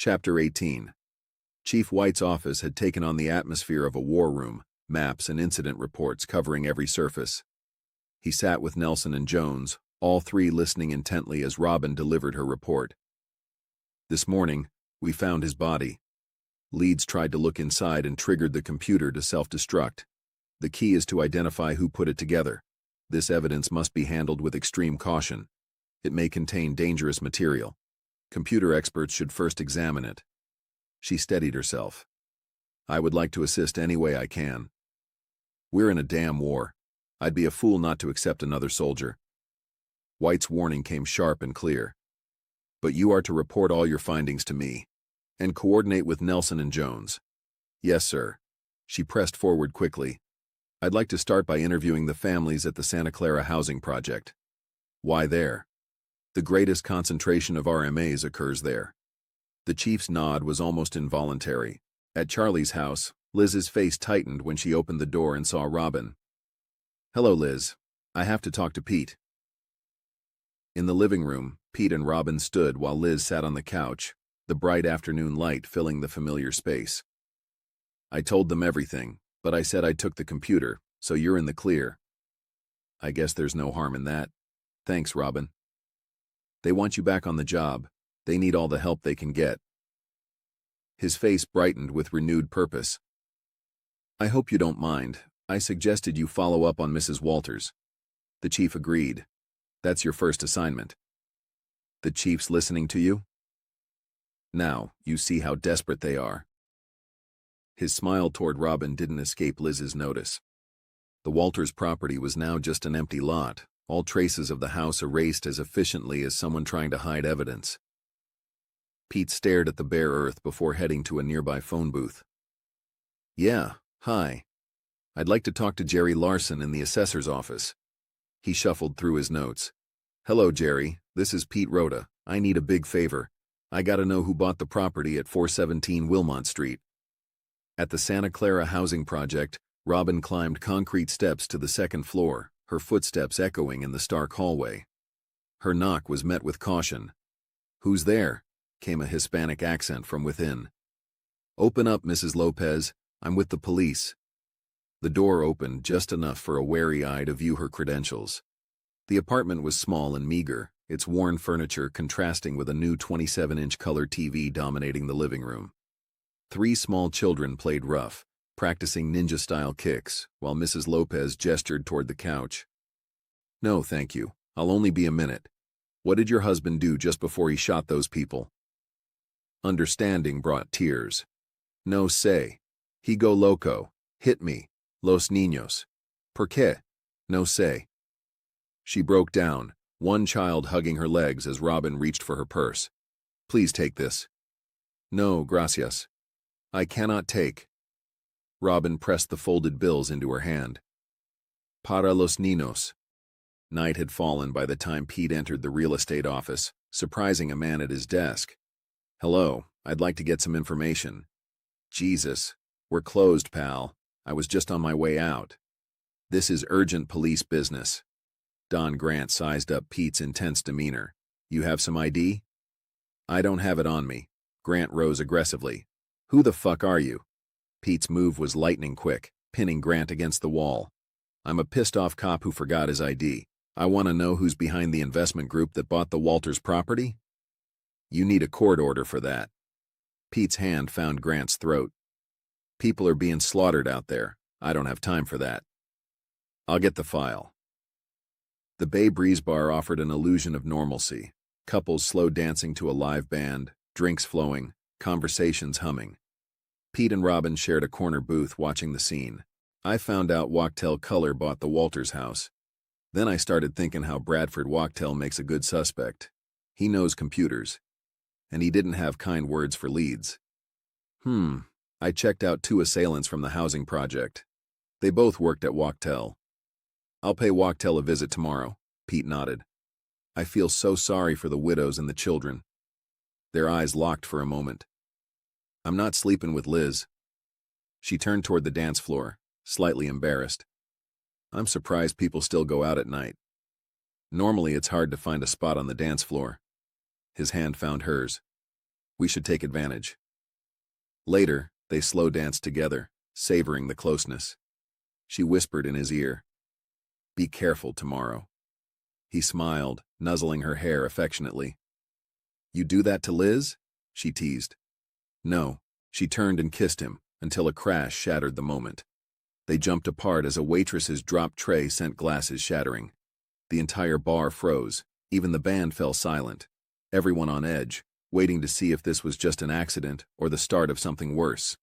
Chapter 18. Chief White's office had taken on the atmosphere of a war room, maps and incident reports covering every surface. He sat with Nelson and Jones, all three listening intently as Robin delivered her report. This morning, we found his body. Leeds tried to look inside and triggered the computer to self-destruct. The key is to identify who put it together. This evidence must be handled with extreme caution. It may contain dangerous material. Computer experts should first examine it. She steadied herself. I would like to assist any way I can. We're in a damn war. I'd be a fool not to accept another soldier. White's warning came sharp and clear. But you are to report all your findings to me, and coordinate with Nelson and Jones. Yes, sir. She pressed forward quickly. I'd like to start by interviewing the families at the Santa Clara housing project. Why there? The greatest concentration of RMAs occurs there. The chief's nod was almost involuntary. At Charlie's house, Liz's face tightened when she opened the door and saw Robin. Hello, Liz. I have to talk to Pete. In the living room, Pete and Robin stood while Liz sat on the couch, the bright afternoon light filling the familiar space. I told them everything, but I said I took the computer, so you're in the clear. I guess there's no harm in that. Thanks, Robin. They want you back on the job. They need all the help they can get. His face brightened with renewed purpose. I hope you don't mind. I suggested you follow up on Mrs. Walters. The chief agreed. That's your first assignment. The chief's listening to you? Now, you see how desperate they are. His smile toward Robin didn't escape Liz's notice. The Walters property was now just an empty lot, all traces of the house erased as efficiently as someone trying to hide evidence. Pete stared at the bare earth before heading to a nearby phone booth. Yeah, hi. I'd like to talk to Jerry Larson in the assessor's office. He shuffled through his notes. Hello, Jerry. This is Pete Rota. I need a big favor. I gotta know who bought the property at 417 Wilmont Street. At the Santa Clara housing project, Robin climbed concrete steps to the second floor, her footsteps echoing in the stark hallway. Her knock was met with caution. Who's there? Came a Hispanic accent from within. Open up, Mrs. Lopez. I'm with the police. The door opened just enough for a wary eye to view her credentials. The apartment was small and meager, its worn furniture contrasting with a new 27-inch color TV dominating the living room. 3 small children played rough, practicing ninja-style kicks, while Mrs. Lopez gestured toward the couch. No, thank you. I'll only be a minute. What did your husband do just before he shot those people? Understanding brought tears. No sé. He go loco. Hit me. Los niños. ¿Por qué? No sé. She broke down, one child hugging her legs as Robin reached for her purse. Please take this. No, gracias. I cannot take. Robin pressed the folded bills into her hand. Para los niños. Night had fallen by the time Pete entered the real estate office, surprising a man at his desk. Hello, I'd like to get some information. Jesus, we're closed, pal. I was just on my way out. This is urgent police business. Don Grant sized up Pete's intense demeanor. You have some ID? I don't have it on me. Grant rose aggressively. Who the fuck are you? Pete's move was lightning quick, pinning Grant against the wall. I'm a pissed-off cop who forgot his ID. I want to know who's behind the investment group that bought the Walters property? You need a court order for that. Pete's hand found Grant's throat. People are being slaughtered out there. I don't have time for that. I'll get the file. The Bay Breeze Bar offered an illusion of normalcy. Couples slow dancing to a live band, drinks flowing, conversations humming. Pete and Robin shared a corner booth watching the scene. I found out Wachtell Color bought the Walters house. Then I started thinking how Bradford Wachtell makes a good suspect. He knows computers. And he didn't have kind words for Leeds. I checked out 2 assailants from the housing project. They both worked at Wachtell. I'll pay Wachtell a visit tomorrow, Pete nodded. I feel so sorry for the widows and the children. Their eyes locked for a moment. I'm not sleeping with Liz. She turned toward the dance floor, slightly embarrassed. I'm surprised people still go out at night. Normally it's hard to find a spot on the dance floor. His hand found hers. We should take advantage. Later, they slow danced together, savoring the closeness. She whispered in his ear, "Be careful tomorrow." He smiled, nuzzling her hair affectionately. "You do that to Liz?" she teased. No. She turned and kissed him, until a crash shattered the moment. They jumped apart as a waitress's dropped tray sent glasses shattering. The entire bar froze. Even the band fell silent. Everyone on edge, waiting to see if this was just an accident or the start of something worse.